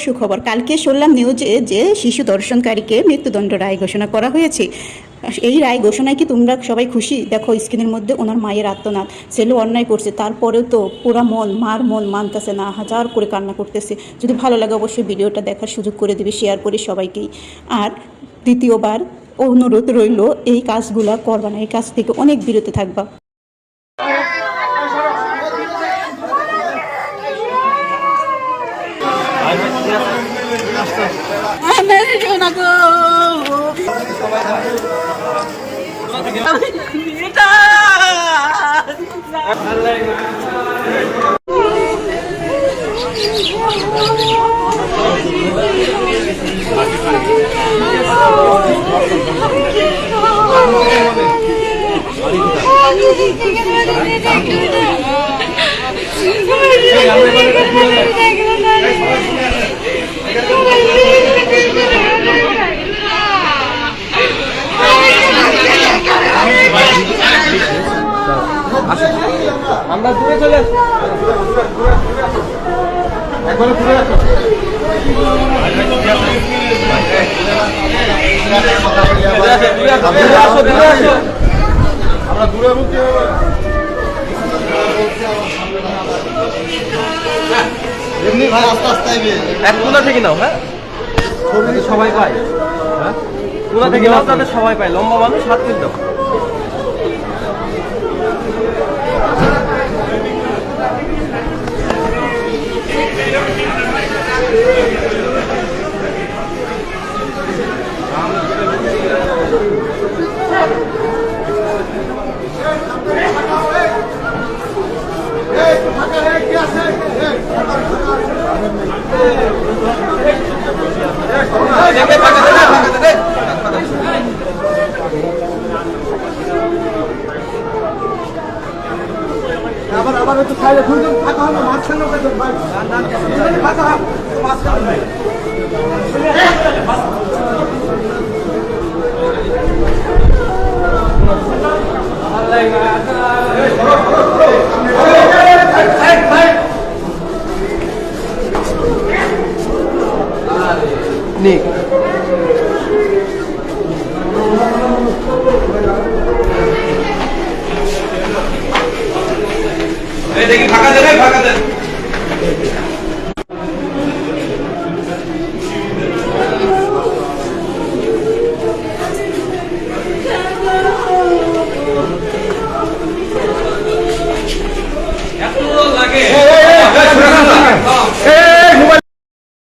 সুখবর কালকে শুনলাম নিউজে যে শিশু ধর্ষণকারীকে মৃত্যুদণ্ড রায় ঘোষণা করা হয়েছে। এই রায় ঘোষণায় কি তোমরা সবাই খুশি? দেখো স্ক্রিনের মধ্যে ওনার মায়ের আর্তনাদ, ছেলে অন্যায় করছে তারপরেও তো পুরা মার মন মানতেছে না, হাজার করে কান্না করতেছে। যদি ভালো লাগে অবশ্যই ভিডিওটা দেখার সুযোগ করে দিবে, শেয়ার করে সবাইকেই। আর দ্বিতীয়বার অনুরোধ রইল, এই কাজগুলা করবা না, এই কাজ থেকে অনেক বিরত থাকবা। আমরা দূরে চলে আসি, একবারে দূরে আসো। আমরা দূরে বলতে এমনি ভাই আস্তে আস্তে এক কোনা থেকে নাও। হ্যাঁ, সবাই পায়। হ্যাঁ, কোনা থেকে নাও, তাহলে সবাই পায়। লম্বা মানুষ হাত তুলতে দাও। আবার একটু সাইডে দুইজন ফাঁকা হলো, মাঝখানে ফাঁকা মাঝখানে নিক দেখি ফাঁকা দেবে, ফাঁকা দেবে।